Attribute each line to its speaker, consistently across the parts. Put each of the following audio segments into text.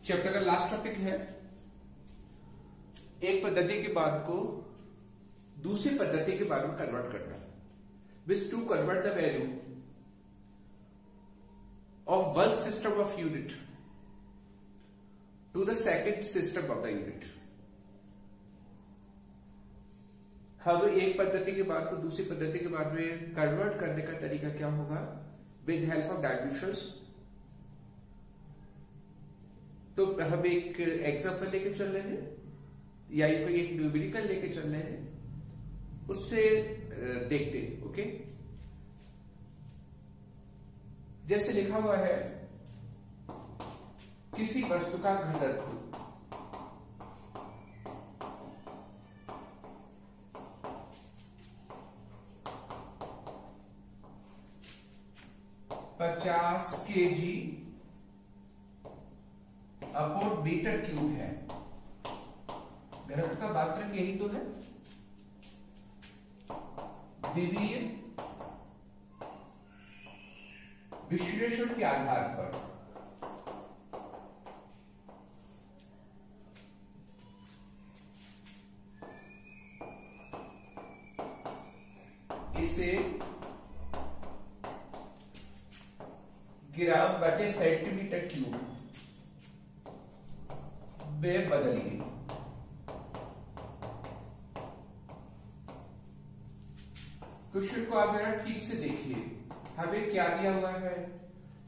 Speaker 1: Chapter का last topic है एक पद्धति के बाद को दूसरी पद्धति के बाद में कन्वर्ट करना, which to convert the value of one system of unit to the second system of the unit. हम एक पद्धति के बाद को दूसरी पद्धति के बाद में कन्वर्ट करने का तरीका क्या होगा, विद हेल्प ऑफ डायमेंशंस। तो हम एक एग्जांपल लेके चल रहे हैं या कोई एक न्यूमेरिकल लेके चल रहे हैं, उससे देखते हैं। ओके, जैसे लिखा हुआ है किसी वस्तु का घनत्व 50 kg अपॉन मीटर क्यूब है। घनत्व का मात्रक यही तो है। द्वितीय विश्लेषण के आधार पर इसे ग्राम बटे सेंटीमीटर क्यूब में बदलिए। क्वेश्चन को आप जरा ठीक से देखिए। हमें क्या दिया हुआ है,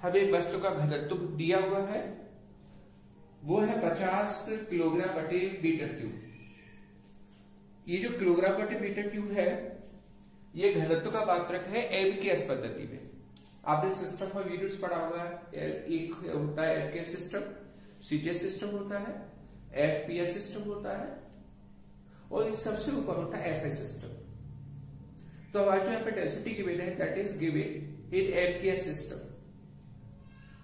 Speaker 1: हमें वस्तु का घनत्व दिया हुआ है, वो है 50 किलोग्राम बटे मीटर क्यूब। ये जो किलोग्राम बटे मीटर क्यूब है ये घनत्व का मात्रक है एमकेएस पद्धति में। आपने सिस्टम ऑफ यूनिट्स पढ़ा हुआ है। एक होता है एमकेएस सिस्टम, सीटीएस सिस्टम होता है, एफपीएस सिस्टम होता है और इस सबसे ऊपर होता है एसआई सिस्टम। तो हमारा जो यहाँ पे डेंसिटी गिवन है that is given in MKS system.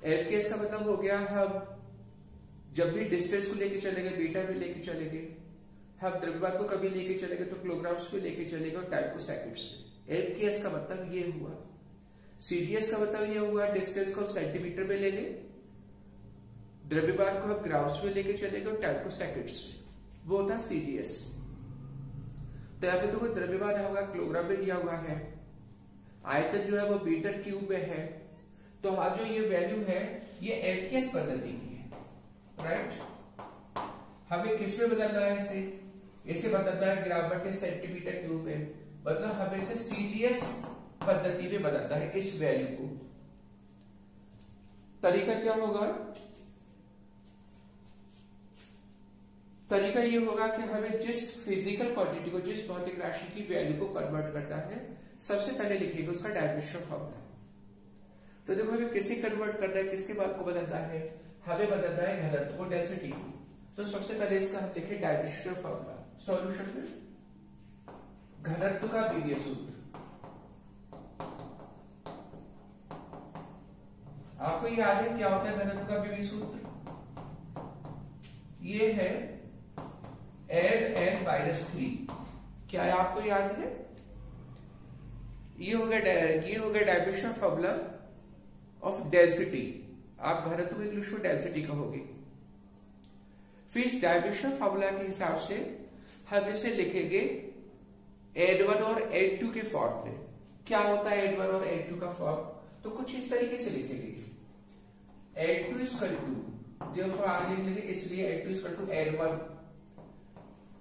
Speaker 1: MKS का मतलब हो गया हम जब भी डिस्टेंस को लेके चलेंगे मीटर में लेके चलेंगे, हम द्रव्यमान को कभी लेके चलेंगे तो किलोग्राम्स में लेके चलेंगे और टाइम को सेकंड्स में। एमकेएस का मतलब ये हुआ। सीजीएस का मतलब ये हुआ डिस्टेंस को हम सेंटीमीटर में लेंगे, द्रव्यमान को हम ग्राम्स में लेके चलेंगे और टाइम को सेकंड्स में। वो होता है सीजीएस। तो यहाँ पे तो कोई द्रव्यमान होगा किलोग्राम में दिया हुआ है, आयतन जो है वो मीटर क्यूब में है। तो हमारा जो ये वैल्यू है ये एमकेएस पद्धति की है, राइट। हमें किस में बदलना है, इसे बदलना है ग्राम बटे सेंटीमीटर क्यूब में। मतलब हमें इसे सीजीएस पद्धति में बदलना है इस वैल्यू को। तरीका क्या होगा, तरीका ये होगा कि हमें जिस फिजिकल क्वांटिटी को, जिस भौतिक राशि की वैल्यू को कन्वर्ट करना है, सबसे पहले लिखेंगे उसका डायमेंशन फॉर्मूला। तो देखो हमें किसे कन्वर्ट करना है, किसके बाद को बदलना है, हमें बदलना है घनत्व को, डेंसिटी को। तो सबसे पहले इसका हम लिखे डायमेंशन फॉर्मूला। सॉल्यूशन में घनत्व का बीजीय सूत्र, आपको याद है क्या होता है घनत्व का बीजीय सूत्र, ये है n-3। क्या है आपको याद है, ये हो गया डायमेंशन फॉर्मूला ऑफ डेंसिटी। आप घनत्व को इंग्लिश में डेंसिटी कहोगे। फिर इस डायमेंशन फॉर्मूला के हिसाब से हम इसे लिखेंगे n1 और n2 के फॉर्म में। क्या होता है n1 और n2 का फॉर्म, तो कुछ इस तरीके से लिखेंगे n2 इक्वल टू, देखो आगे लिख लेंगे, इसलिए n2 इक्वल टू n1।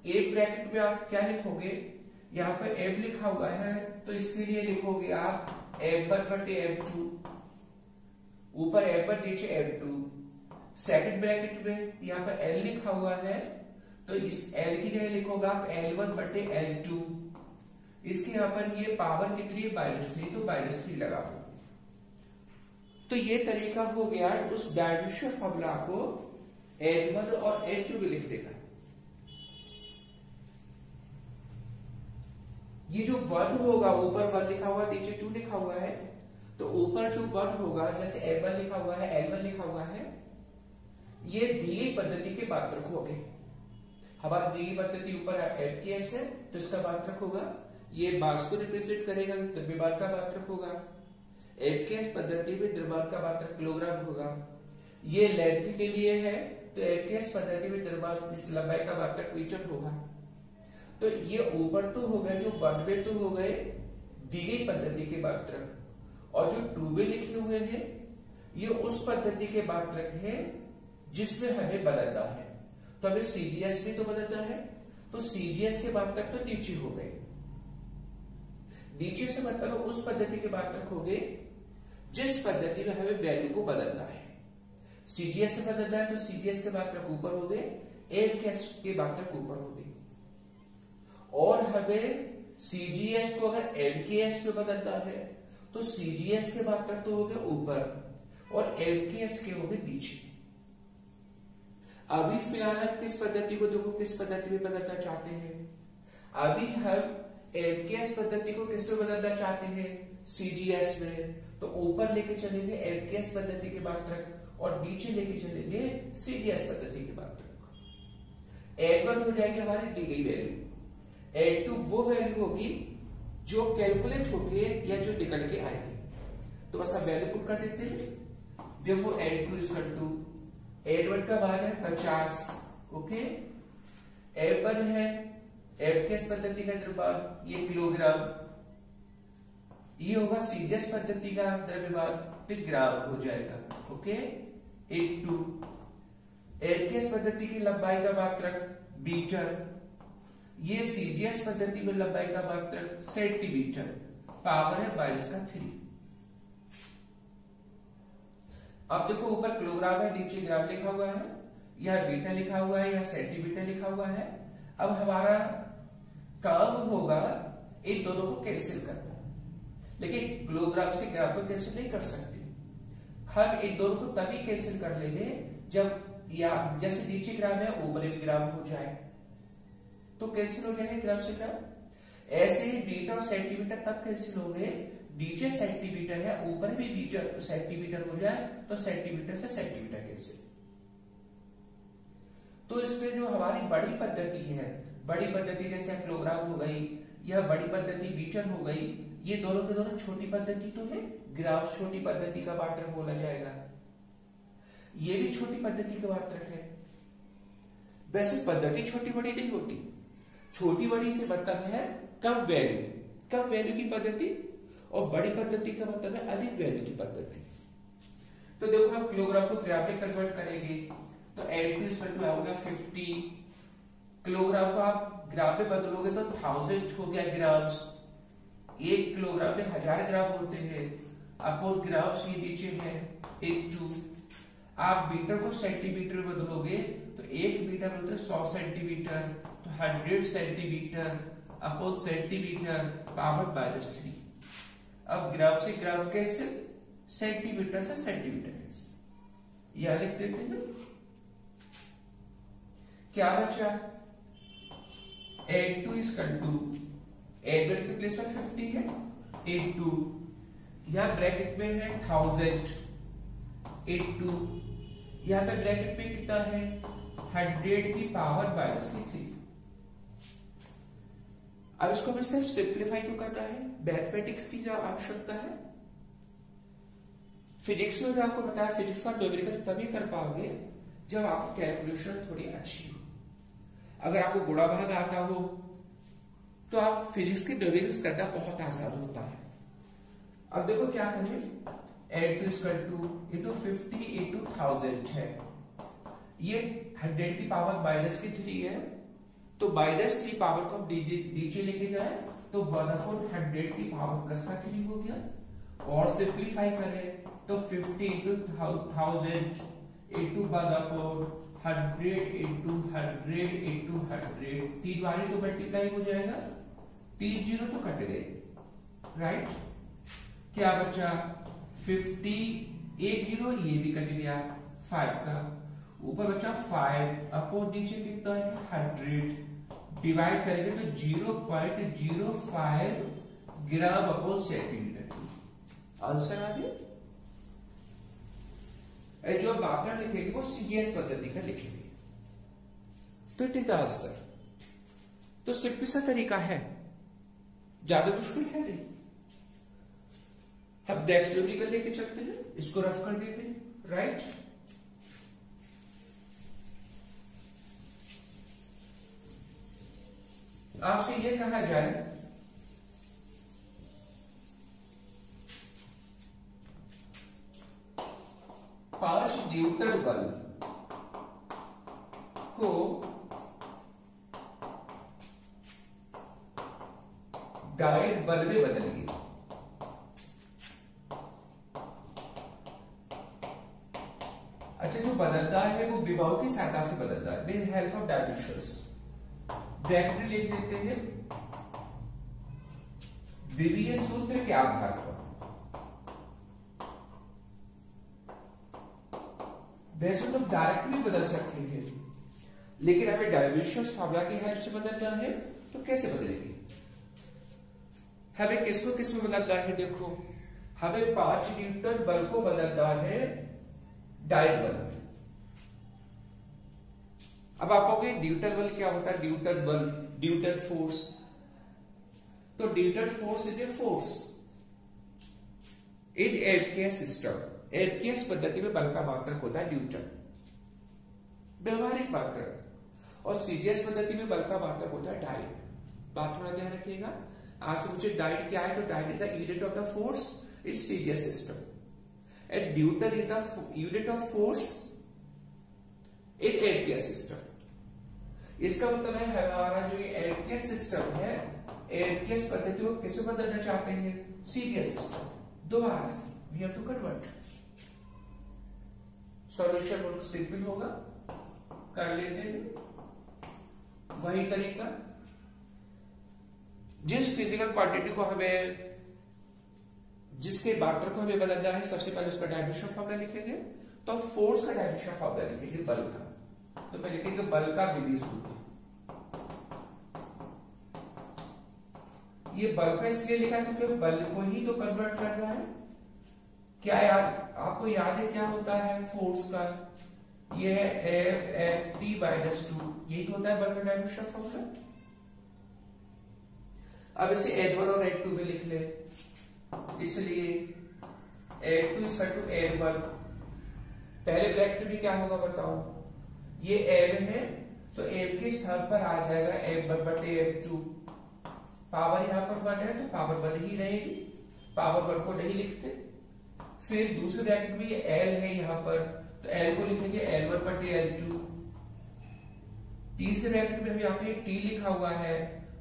Speaker 1: एक ब्रैकेट में आप क्या लिखोगे, यहाँ पर m लिखा हुआ है तो इसके लिए लिखोगे आप m1 बटे m2, ऊपर m1 नीचे m2। सेकंड ब्रैकेट में यहाँ पर l लिखा हुआ है तो इस l की जगह लिखोगे आप l1 बटे l2। इसके यहाँ पर ये पावर कितनी है, -3, तो -3 लगा दो। तो ये तरीका हो गया उस डायमेंशन फॉर्मूला को n1 और n2 में लिखने का। ये जो 1 होगा, ऊपर 1 लिखा हुआ है नीचे 2 लिखा हुआ है, तो ऊपर जो 1 होगा, जैसे m1 लिखा हुआ है, l1 लिखा हुआ है, ये दी गई पद्धति के मात्रक हो गए। हमारी दी गई पद्धति ऊपर एमकेएस है तो इसका मात्रक होगा, ये मास को रिप्रेजेंट करेगा, द्रव्यमान का मात्रक होगा। एमकेएस पद्धति में द्रव्यमान का मात्रक किलोग्राम होगा। ये लेंथ के लिए है तो एफकेएस पद्धति में द्रव्यमान इस लंबाई का मात्रक मीटर होगा। तो ये ऊपर तो हो गए, जो 1 वे तो हो गए दी गई पद्धति के मात्रक, और जो 2 वे लिखे हुए हैं ये उस पद्धति के मात्रक है जिसमें हमें बदलना है। तो हमें सीजीएस भी तो बदलना है, तो सीजीएस के मात्रक तो नीचे हो गए, नीचे से मतलब उस पद्धति के मात्रक हो गए जिस पद्धति में हमें वैल्यू को बदलना है। सीजीएस से बदलना है तो सीजीएस के मात्रक ऊपर हो गए, एफकेएस के मात्रक ऊपर हो गए, और हमें सीजीएस को अगर एलकेएस में बदलना है तो सीजीएस के मात्रक तो हो गए ऊपर और एलकेएस के हो गए नीचे। अभी फिलहाल हम किस पद्धति को देखो, किस पद्धति में बदलना चाहते हैं। अभी हम एलकेएस पद्धति को किससे बदलना चाहते हैं, सीजीएस में। तो ऊपर लेके चलेंगे एलकेएस पद्धति के मात्रक और नीचे लेके चलेंगे सीजीएस पद्धति के मात्रक। N1 हो जाएगी हमारी दी गई वैल्यू, N2 वो वैल्यू होगी जो कैलकुलेट होके या जो निकल के आएगी। तो बस आप वैल्यू पुट कर देते हैं। देखो N2 इक्वल टू N1 का मान है 50, ओके। N1 है एफकेएस पद्धति का द्रव्यमान ये किलोग्राम, ये होगा सीजीएस पद्धति का द्रव्यमान तो ग्राम हो जाएगा, ओके। इनटू एफकेएस पद्धति की लंबाई का मात्रक मीटर, ये सीजीएस पद्धति में लंबाई का मात्रक सेंटीमीटर, पावर है -3। अब देखो ऊपर किलोग्राम है, नीचे ग्राम लिखा हुआ है, यह मीटर लिखा हुआ है, यह सेंटीमीटर लिखा हुआ है। अब हमारा काम होगा इन दोनों को कैंसिल करना, लेकिन किलोग्राम से ग्राम को कैंसिल नहीं कर सकते। हम इन दोनों को तभी कैंसिल कर लेंगे जब या जैसे नीचे ग्राम है ऊपर भी ग्राम हो जाए, तो कैंसिल हो जाएंगे ग्राम से ग्राम। ऐसे ही मीटर और सेंटीमीटर तब कैंसिल होंगे, नीचे सेंटीमीटर है ऊपर भी मीटर सेंटीमीटर हो जाए तो सेंटीमीटर से सेंटीमीटर कैंसिल। तो इसमें जो हमारी बड़ी पद्धति है, बड़ी पद्धति जैसे किलोग्राम हो गई, यह बड़ी पद्धति मीटर हो गई, ये दोनों के दोनों छोटी पद्धति तो है, ग्राम छोटी पद्धति का मात्रक बोला जाएगा, ये भी छोटी पद्धति का मात्रक है। वैसे पद्धति छोटी बड़ी नहीं होती, छोटी बड़ी से मतलब है कम वैल्यू की पद्धति, और बड़ी पद्धति का मतलब है अधिक वैल्यू की पद्धति। तो देखो हम किलोग्राम को ग्राम में कन्वर्ट करेंगे तो N2 इक्वल टू होगा 50, किलोग्राम को आप ग्राम में बदलोगे तो 1000 हो गया ग्राम्स। 1 किलोग्राम में 1000 ग्राम होते हैं, अपॉन ग्राम्स के नीचे है इनटू। आप मीटर को सेंटीमीटर में बदलोगे तो 1 मीटर बोलते 100 सेंटीमीटर, तो 100 सेंटीमीटर अपॉन सेंटीमीटर पावर -3। अब ग्राम से ग्राम कैसे, सेंटीमीटर से सेंटीमीटर कैसे, यह लिख देते हैं। क्या बचा, N2 इक्वल टू N1 के प्लेस में 50 है इनटू, यहां ब्रैकेट में है 1000 इनटू, यहां पे ब्रैकेट में कितना है 100 की पावर -3। अब इसको हमें सिर्फ सिंप्लीफाई क्यों करना है, मैथमेटिक्स की जो आवश्यकता है। फिजिक्स में जो आपको बताया, फिजिक्स का न्यूमेरिकल तभी कर पाओगे जब आपकी कैलकुलेशन थोड़ी अच्छी हो। अगर आपको गुणा भाग आता हो तो आप फिजिक्स के न्यूमेरिकल्स करना बहुत आसान होता है। अब देखो क्या करें, N2 इक्वल टू ये तो 50 इंटू 1000 है, ये 100 की पावर -3 है, तो -3 पावर को नीचे लेके जाए तो 1/100 की पावर +3 हो गया। और सिंप्लीफाई करें तो 50 इंटू 1000 इंटू 1/100 इंटू 100 इंटू 100, 3 बारी तो मल्टीप्लाई हो जाएगा, 3 जीरो तो कट गए, राइट। क्या बचा 50, 1 जीरो ये भी कट गया 5 का, ऊपर बचा 5 अपॉन नीचे कितना है 100, डिवाइड करेंगे तो 0.05 ग्राम अपॉन सेंटीमीटर। आंसर आ गया। जो मात्रा लिखेंगे वो सीजीएस पद्धति का लिखेंगे, तो इट इज द आंसर। तो सिंपल सा तरीका है, ज्यादा मुश्किल है नहीं। हम नेक्स्ट न्यूमेरिकल लेके चलते हैं, इसको रफ कर देते हैं, राइट। आपसे ये कहा जाए पांच न्यूटन बल को डायरेक्ट बल में बदलिए। अच्छा, जो बदलता है वो विभव की सहायता से बदलता है, with help of dimensions. Bracket लिख देते हैं, विभीय सूत्र के आधार पर। वैसे तो डायरेक्टली बदल सकते हैं, लेकिन हमें डायमेंशंस फार्मूला की हेल्प से बदलना है, तो कैसे बदलेंगे? हमें किसको किस में बदलना है? देखो, हमें 5 न्यूटन बल को बदलना है डायरेक्ट बल में। अब आप कहोगे न्यूटन बल क्या होता है? न्यूटन बल, न्यूटन फोर्स। तो Newton force is a force in MKS system. MKS पद्धति में बल का मात्रक होता है न्यूटन, व्यवहारिक मात्रक। और सीजीएस पद्धति में बल का मात्रक होता है डाइड। बात थोड़ा ध्यान रखिएगा। आपसे पूछे डाइड क्या है, तो dyne is the unit of the force in CGS system and Newton is the unit of force in MKS system. इसका मतलब है हमारा जो ये एरकेस सिस्टम है, एरकेस पद्धति को किसे बदलना चाहते हैं? CGS system. दोबारा we have to convert. Solution बहुत सिंपल होगा, कर लेते हैं वही तरीका। जिस फिजिकल क्वांटिटी को हमें, जिसके मात्रक को हमें बदलना है, सबसे पहले उसका डायमेंशन फार्मूला लिखेंगे। तो फोर्स का डायमेंशन फार्मूला लिखेंगे बल का। तो पहले लिखेंगे बल का विभीय सूत्र। ये बल का इसलिए लिखा है क्योंकि बल को ही तो कन्वर्ट करना है। क्या याद, आपको याद है क्या होता है फोर्स का? ये है F(T)-2, यही होता है बल का डायमेंशन फार्मूला। अब इसे N1 और N2 में लिख ले, इसलिए N2 = N1। पहले ब्रैकेट में क्या होगा बताओ? ये M है, तो M के स्थान पर आ जाएगा M1/M2। पावर यहां पर 1 है, तो पावर 1 ही रहेगी, पावर 1 को नहीं लिखते। फिर दूसरे ब्रैकेट में ये L है यहां पर, तो L को लिखेंगे L1/L2। तीसरे ब्रैकेट में हम यहाँ पे T लिखा हुआ है,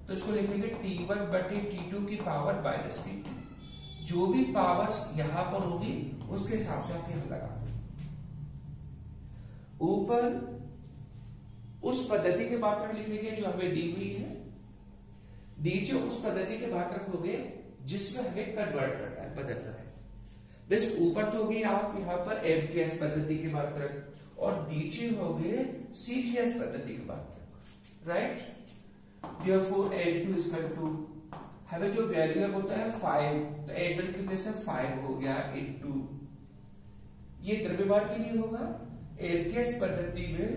Speaker 1: तो इसको लिखेंगे T1/T2 की पावर -T2। जो भी पावर्स यहां पर होगी उसके हिसाब से आप यहां लगा। ऊपर उस पद्धति के मात्रक लिखेंगे जो हमें दी हुई है, नीचे उस पद्धति के मात्रक होंगे जिसमें हमें कन्वर्ट करना है, बदलना है। बस ऊपर तो होगी आप यहां पर एमकेएस पद्धति के मात्रक और नीचे होंगे सीजीएस पद्धति के मात्रक, राइट। Therefore N2 = हमें जो वैल्यू है होता है 5, तो N1 की प्लेस 5 हो गया इंटू, ये द्रव्यमान के लिए होगा। एमकेएस पद्धति में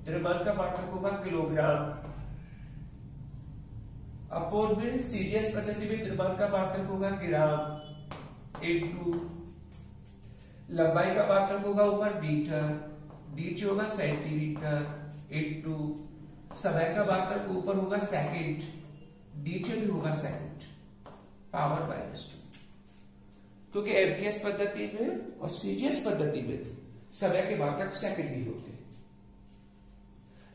Speaker 1: द्रव्यमान का मात्रक होगा किलोग्राम, अपोन में सीजीएस पद्धति में द्रव्यमान का मात्रक होगा ग्राम, इंटू लंबाई का मात्रक होगा ऊपर मीटर, नीचे होगा सेंटीमीटर, इंटू समय का मात्रक ऊपर होगा सेकंड, नीचे भी होगा सेकंड, पावर -2। क्योंकि एमकेएस पद्धति में और सीजीएस पद्धति में समय के मात्रक सेकंड ही होते हैं।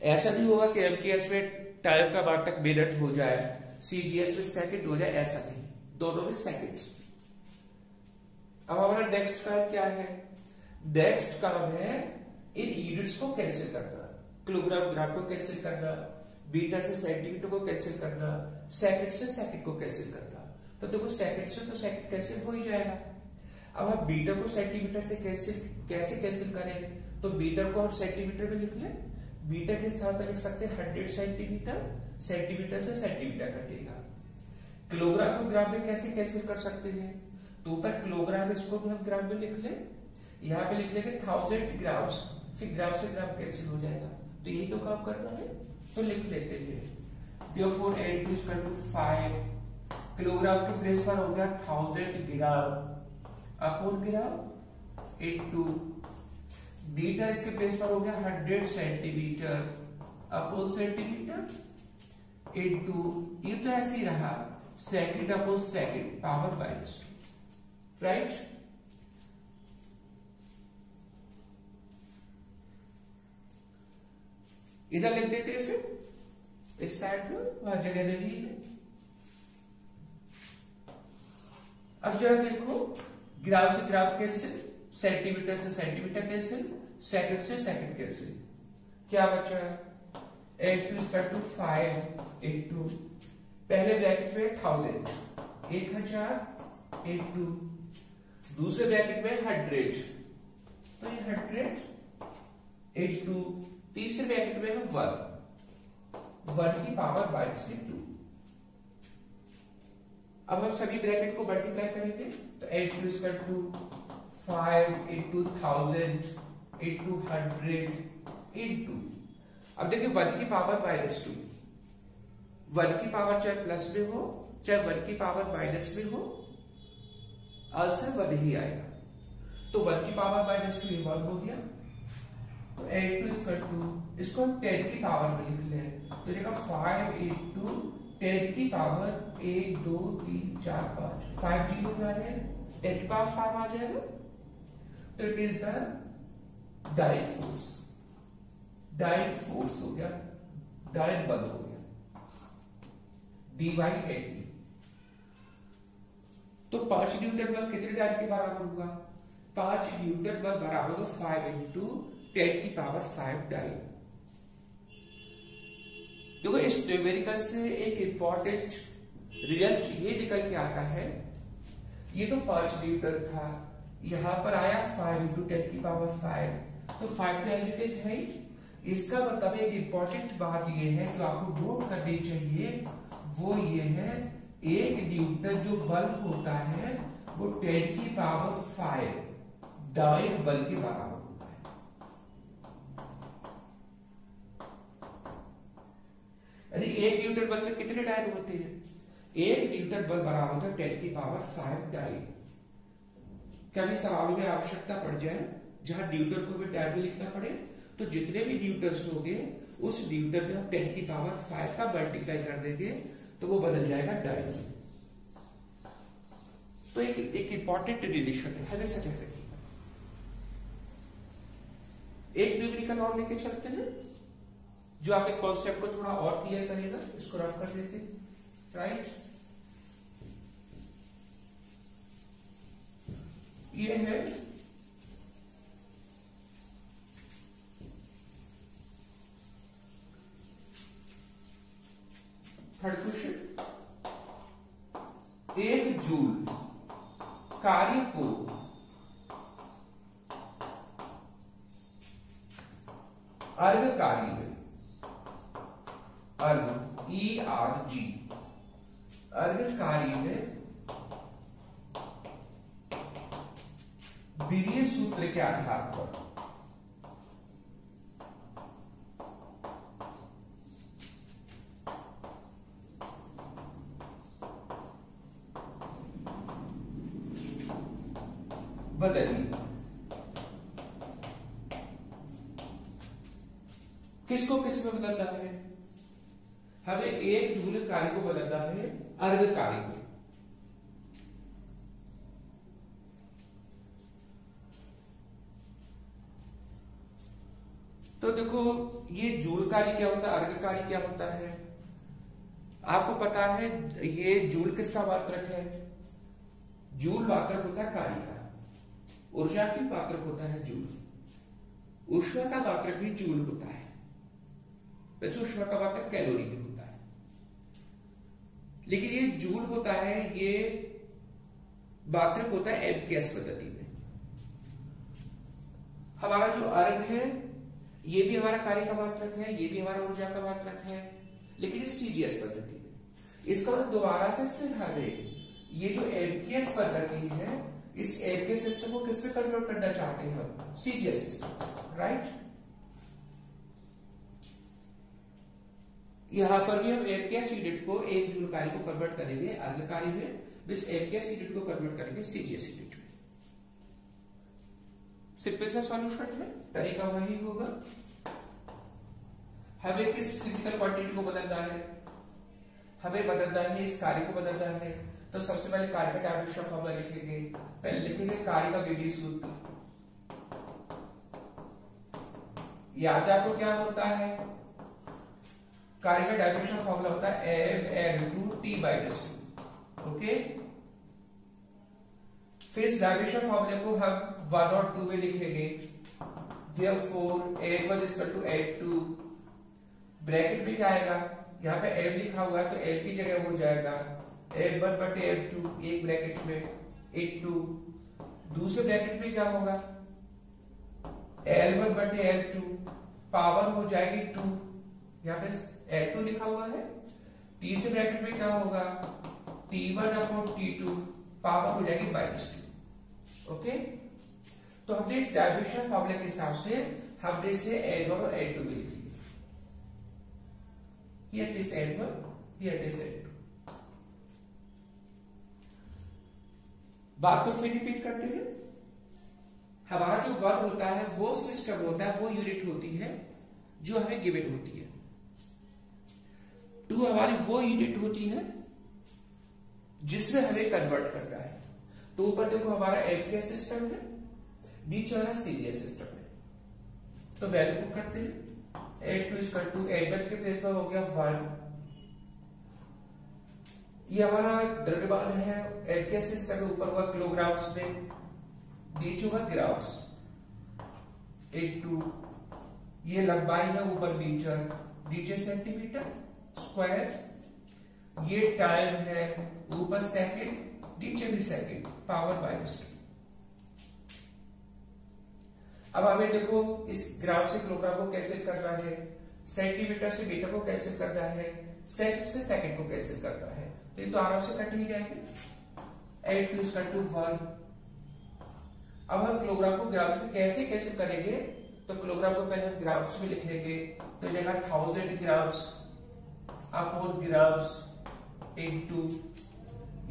Speaker 1: ऐसा नहीं होगा कि एमकेएस में टाइम का मात्रक मिनट हो जाए, सीजीएस में सेकंड हो जाए, ऐसा नहीं, दोनों में सेकंड्स। अब हमारा नेक्स्ट काम क्या है? नेक्स्ट काम है इन यूनिट्स को कैंसिल करना, किलोग्राम ग्राम को कैंसिल करना, बीटा से सेंटीमीटर को कैंसिल करना, सेकंड से सेकंड को कैंसिल करना। तो देखो सेकंड से तो सेकंड कैंसिल हो ही जाएगा। अब हम बीटा को सेंटीमीटर से कैसे कैंसिल करें? तो बीटा को हम सेंटीमीटर में लिख लें, बीटा के स्थान पर लिख सकते हैं 100 सेंटीमीटर, सेंटीमीटर से सेंटीमीटर कटेगा। किलोग्राम को ग्राम में कैसे कैंसिल कर सकते हैं? तो ऊपर किलोग्राम, इसको भी हम ग्राम में लिख लें, यहाँ पे लिख लेंगे 1000 ग्राम्स, फिर ग्राम से ग्राम कैंसिल हो जाएगा। तो यही तो काम करना है, तो लिख लेते हैं। Therefore N2 = 5, किलोग्राम के प्लेस पर हो गया 1000 ग्राम अपॉन ग्राम, इंटू बीटा इसके प्लेस पर हो गया 100 सेंटीमीटर अपॉन सेंटीमीटर, इंटू, ये तो ऐसे ही रहा, second upon second power -2, right. इधर लिख देते हैं फिर इस साइड में, वहां जगह नहीं है। अब जरा देखो, ग्राम से ग्राम कैंसिल, सेंटीमीटर से सेंटीमीटर कैंसिल, सेकंड से सेकंड कैंसिल, क्या बचा? 8 = 5 इंटू, पहले ब्रैकेट में 1000, 1000 इंटू, दूसरे ब्रैकेट में 100, तो ये 100 इंटू, तीसरे ब्रैकेट में हम 1 की पावर -2। अब हम सभी ब्रैकेट को मल्टीप्लाई करेंगे, तो 8 = 5 इंटू 1000 इंटू 100 इंटू, अब देखिए 1 की पावर -2, 1 की पावर चाहे प्लस में हो चाहे 1 की पावर माइनस में हो, आंसर 1 ही आएगा। तो 1 की पावर -2 ये 1 हो गया, तो 8 इसको हम 10 की पावर में लिख लें, तो देखा 5 इंटू 10 की पावर 1 2 3 4 5, 5 जीरो आ जाएगा, 10 की पावर 5 आ जाएगा, तो it is the direct force, direct force हो गया, डायरेक्ट बल हो गया, dy/dt। तो 5 न्यूटन बल कितने डायरेक्ट के बराबर होगा? 5 न्यूटन बल बराबर होगा 5 इंटू 10 की पावर 5 डायरेक्ट। देखो इस न्यूमेरिकल से एक इंपॉर्टेंट रिजल्ट ये निकल के आता है, ये तो 5 न्यूटन था, यहां पर आया 5 इंटू 10 की पावर 5, तो 5 तो एज इट इज है। इसका मतलब एक इंपॉर्टेंट बात ये है जो आपको नोट करनी चाहिए, वो ये है 1 न्यूटन जो बल होता है वो 10 की पावर 5 डायरेक्ट बल के बराबर होता है। यानी 1 न्यूटन बल में कितने डायरेक्ट होते हैं? 1 न्यूटन बल बराबर होता है 10 की पावर 5 डायरेक्ट। कभी सवालों में आवश्यकता पड़ जाए जहां न्यूटन को भी डायरेक्ट लिखना पड़े, तो जितने भी न्यूटन होंगे उस न्यूटन में हम 10 की पावर 5 का मल्टीप्लाई कर देंगे तो वो बदल जाएगा डायरेक्ट। तो एक इंपॉर्टेंट रिलेशन है, हमेशा ध्यान रखिएगा। एक न्यूमेरिकल और लेके चलते हैं जो आपके कॉन्सेप्ट को थोड़ा और क्लियर करेगा। इसको रफ कर देते हैं, राइट। ये है थर्ड क्वेश्चन। 1 जूल कार्य को अर्ग कार्य में, अर्ग ERG, अर्ग कार्य में विरीय सूत्र के आधार पर बदलिए। किसको किस में बदलना है? हमें 1 जूल कार्य को बदलना है अर्ग कार्य को। तो देखो ये जूल कार्य क्या होता है, अर्ग कार्य क्या होता है, आपको पता है। ये जूल किसका मात्रक है? जूल मात्रक होता है कार्य का, ऊर्जा की मात्रक होता है जूल। ऊष्मा का मात्रक भी जूल होता है, वैसे ऊष्मा का मात्रक कैलोरी में होता है, लेकिन ये जूल होता है, ये मात्रक होता है एमकेएस पद्धति में। हमारा जो अर्ग है ये भी हमारा कार्य का मात्रक है, ये भी हमारा ऊर्जा का मात्रक है, लेकिन ये सीजीएस पद्धति में। इसका मतलब दोबारा से फिर हमें ये जो एमकेएस पद्धति है, इस एमकेएस सिस्टम को किस में कन्वर्ट करना चाहते हैं हम? CGS system, right. यहां पर भी हम एमकेएस यूनिट को 1 जूल कार्य को कन्वर्ट करेंगे अर्ग कार्य में, इस एमकेएस यूनिट को कन्वर्ट करेंगे सीजीएस यूनिट में। सिंपल सा सॉल्यूशन है, तरीका वही होगा। हमें किस फिजिकल क्वांटिटी को बदलना है? हमें बदलना है, इस कार्य को बदलना है, तो सबसे पहले कार्य का डायमेंशन फॉर्मूला लिखेंगे। पहले लिखेंगे कार्य का बीडी सूत्र। याद है आपको क्या होता है? कार्य का डायमेंशन फॉर्मूला होता है m/n/t/2। ओके, फिर इस डायमेंशन फॉर्मूले को हम 1 और 2 में लिखेंगे। Therefore n1 = n2, ब्रैकेट में क्या आएगा, यहाँ पे m लिखा हुआ है तो m की जगह हो जाएगा m1/m2, एक ब्रैकेट में इंटू दूसरे ब्रैकेट में क्या होगा L1/L2, पावर हो जाएगी 2, यहाँ पे L2 लिखा हुआ है। तीसरे ब्रैकेट में क्या होगा T1/T2, पावर हो जाएगी -2। ओके, तो हमने इस डायमेंशन फॉर्मूले के हिसाब से हमने इसे N1 और N2 में लिख लिया। Here it is N1, here it is N2। बात को फिर रिपीट करते हैं। हमारा जो वर्क होता है वो सिस्टम होता है, वो यूनिट होती है जो हमें गिवन होती है। 2 हमारी वो यूनिट होती है जिसमें हमें कन्वर्ट करना है। तो ऊपर देखो हमारा एम के सिस्टम है, नीचे हमारा सीरियल सिस्टम है। तो वैल्यू पुट करते हैं। n2 = n1 के प्लेस पर हो गया 1। ये हमारा द्रव्यमान है एम के सिस्टम में, ऊपर हुआ किलोग्राम्स में, नीचे होगा ग्राम्स। इंटू ये लंबाई है, ऊपर मीटर, नीचे सेंटीमीटर स्क्वायर। ये टाइम है, ऊपर सेकंड, नीचे भी सेकंड, पावर -2। अब हमें देखो इस ग्राम से किलोग्राम को कैंसिल करना है, सेंटीमीटर से मीटर को कैंसिल करना है, सेकंड से सेकंड को कैंसिल करना है, तो ये तो आराम से कट ही जाएंगे। n2 = 1। अब हम किलोग्राम को ग्राम से कैसे कैंसिल करेंगे, तो किलोग्राम को पहले हम ग्राम्स में लिखेंगे, तो जगह 1000 ग्राम्स अपॉन ग्राम्स इंटू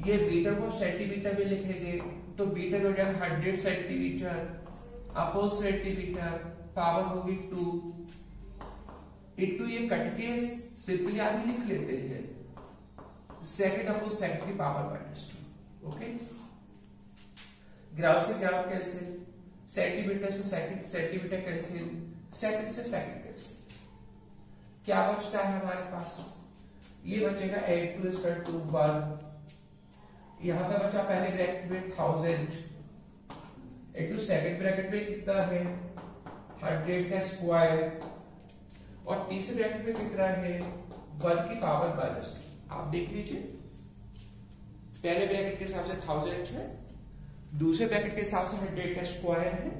Speaker 1: ये मीटर को सेंटीमीटर में लिखेंगे, तो मीटर हो जाएगा 100 सेंटीमीटर अपॉन सेंटीमीटर, पावर होगी 2 इंटू ये कट के सिंपली आगे लिख लेते हैं सेकंड अपॉन सेकंड की पावर -2। ओके, ग्राम से ग्राम कैंसिल, सेंटीमीटर से सेंटीमीटर कैंसिल, सेकंड से सेकंड कैंसिल। क्या बचता है हमारे पास, ये बचेगा n2 = 1। यहां पर बचा पहले ब्रैकेट में 1000 इंटू सेकंड ब्रैकेट में कितना है 100 का स्क्वायर, और तीसरे ब्रैकेट में कितना है 1 की पावर -2। आप देख लीजिए, पहले ब्रैकेट के हिसाब से 1000 है, दूसरे ब्रैकेट के हिसाब से 100 का स्क्वायर है,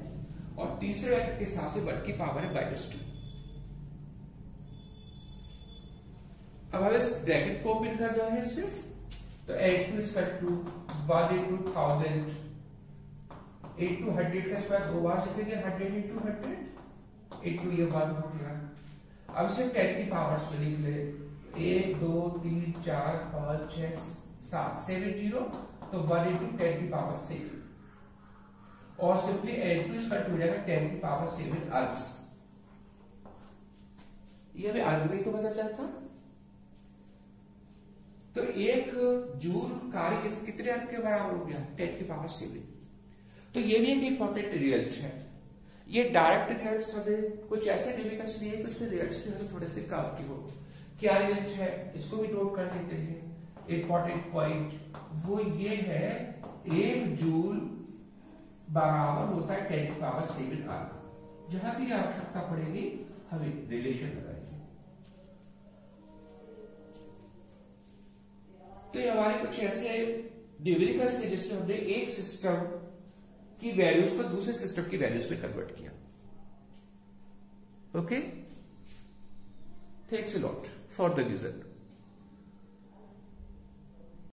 Speaker 1: और तीसरे ब्रैकेट के हिसाब से 1 की पावर है -2। अब हमें इस ब्रैकेट को ओपन करना है सिर्फ, तो n2 = 1 × 1000 इंटू 100 का स्क्वायर 2 बार लिखेंगे, 100 × 100 इंटू ये 1 हो गया। अब इसे 10 की पावर्स में लिख ले, 1 2 3 4 5 6 7 7 0, तो 1 × 10 की पावर 7, और सिंपली n2 हो जाएगा 10 की पावर 7 अर्ग्स। ये हमें अर्ग में तो बदल जाता। तो 1 जूल कार्य कितने अर्ग के बराबर हो गया 10 की पावर 7। तो ये भी एक इंपॉर्टेंट रिजल्ट है। ये डायरेक्ट रिजल्ट हमें कुछ ऐसे डिफिकल्ट नहीं है, कुछ रिजल्ट भी हमें थोड़े से काम की हो। क्या रिजल्ट है इसको भी नोट कर लेते हैं। इंपॉर्टेंट पॉइंट वो ये है 1 जूल बराबर होता है 10 की पावर 7 अर्ग। जहां भी आवश्यकता पड़ेगी हमें रिलेशन लगाएंगे। तो ये हमारे कुछ ऐसे न्यूमेरिकल्स थे जिसमें हमने एक सिस्टम की वैल्यूज को दूसरे सिस्टम की वैल्यूज में कन्वर्ट किया। Okay, thanks a lot for the result.